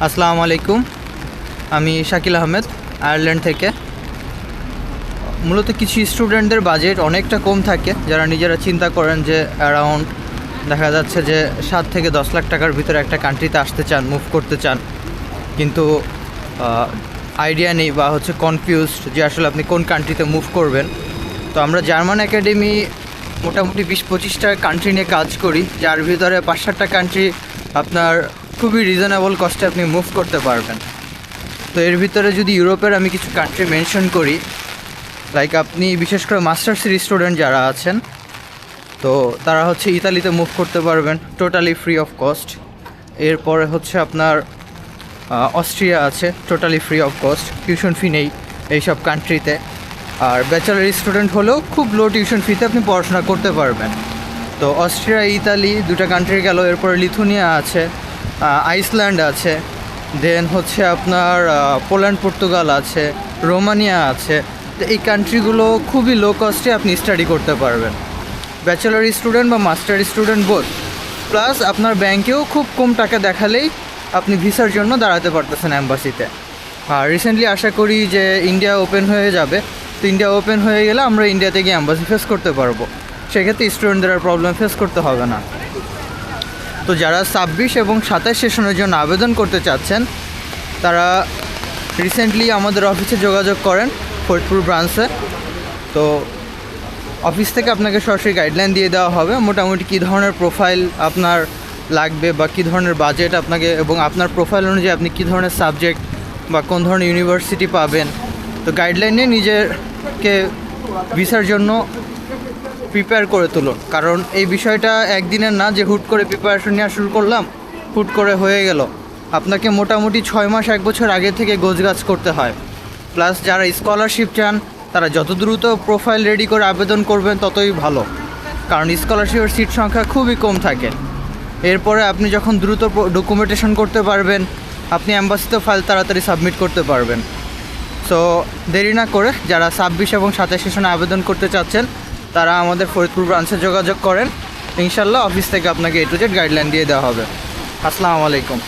আসসালামু আলাইকুম। আমি শাকিল আহমেদ, আয়ারল্যান্ড থেকে। মূলত কিছু স্টুডেন্টদের বাজেট অনেকটা কম থাকে, যারা নিজেরা চিন্তা করেন যে অ্যারাউন্ড দেখা যাচ্ছে যে 7 থেকে 10 লাখ টাকার ভিতরে একটা কান্ট্রিতে আসতে চান, মুভ করতে চান, কিন্তু আইডিয়া নেই বা কনফিউজড যে আসলে আপনি কোন কান্ট্রিতে মুভ করবেন। তো আমরা জার্মান একাডেমি মোটামুটি 20-25টা কান্ট্রি নিয়ে কাজ করি, যার ভিতরে 5-7টা কান্ট্রি আপনার খুবই রিজনেবল কস্টে আপনি মুভ করতে পারবেন। তো এর ভিতরে যদি ইউরোপের আমি কিছু কান্ট্রি মেনশন করি, লাইক আপনি বিশেষ করে মাস্টার্সের স্টুডেন্ট যারা আছেন, তো তারা ইতালিতে মুভ করতে পারবেন টোটালি ফ্রি অফ কস্ট। এরপরে আপনার অস্ট্রিয়া আছে, totally free of cost, tuition fee নেই এইসব কান্ট্রিতে। আর ব্যাচেলার স্টুডেন্ট হলেও খুব লো টিউশন ফিতে আপনি পড়াশোনা করতে পারবেন। তো অস্ট্রিয়া, ইতালি দুটো কান্ট্রি গেল। এরপরে লিথুনিয়া আছে, আইসল্যান্ড আছে, দেন আপনার পোল্যান্ড, পর্তুগাল আছে, রোমানিয়া আছে। তো এই কান্ট্রিগুলো খুবই লো কস্টে আপনি স্টাডি করতে পারবেন, ব্যাচেলার স্টুডেন্ট বা মাস্টার স্টুডেন্ট বোথ। প্লাস আপনার ব্যাংকেও খুব কম টাকা দেখালেই আপনি ভিসার জন্য দাঁড়াতে পারতেছেন অ্যাম্বাসিতে। আর রিসেন্টলি আশা করি যে ইন্ডিয়া ওপেন হয়ে যাবে। তো ইন্ডিয়া ওপেন হয়ে গেলে আমরা ইন্ডিয়াতে গিয়ে অ্যাম্বাসি ফেস করতে পারবো, সেক্ষেত্রে স্টুডেন্টদের আর প্রবলেম ফেস করতে হবে না। তো যারা 26 এবং 27 সেশনের জন্য আবেদন করতে চাচ্ছেন, তারা রিসেন্টলি আমাদের অফিসে যোগাযোগ করেন, ফরিদপুর ব্রাঞ্চে। তো অফিস থেকে আপনাকে সরাসরি গাইডলাইন দিয়ে দেওয়া হবে মোটামুটি কী ধরনের প্রোফাইল আপনার লাগবে বা কী ধরনের বাজেট আপনাকে, এবং আপনার প্রোফাইল অনুযায়ী আপনি কী ধরনের সাবজেক্ট বা কোন ধরনের ইউনিভার্সিটি পাবেন। তো গাইডলাইনে নিজেকে ভিসার জন্য প্রিপেয়ার করে তুলুন, কারণ এই বিষয়টা একদিনের না যে হুট করে প্রিপারেশন নেওয়া শুরু করলাম, হুট করে হয়ে গেল। আপনাকে মোটামুটি 6 মাস 1 বছর আগে থেকে গোছগাছ করতে হয়। প্লাস যারা স্কলারশিপ চান, তারা যত দ্রুত প্রোফাইল রেডি করে আবেদন করবেন ততই ভালো, কারণ স্কলারশিপের সিট সংখ্যা খুবই কম থাকে। এরপরে আপনি যখন দ্রুত ডকুমেন্টেশন করতে পারবেন, আপনি অ্যাম্বাসিতে ফাইল তাড়াতাড়ি সাবমিট করতে পারবেন। সো দেরি না করে যারা 26 এবং 27 সেশনে আবেদন করতে চাচ্ছেন, তারা আমাদের ফরিদপুর ব্রাঞ্চে যোগাযোগ করেন। ইনশাল্লাহ অফিস থেকে আপনাকে A to Z গাইডলাইন দিয়ে দেওয়া হবে। আসসালামু আলাইকুম।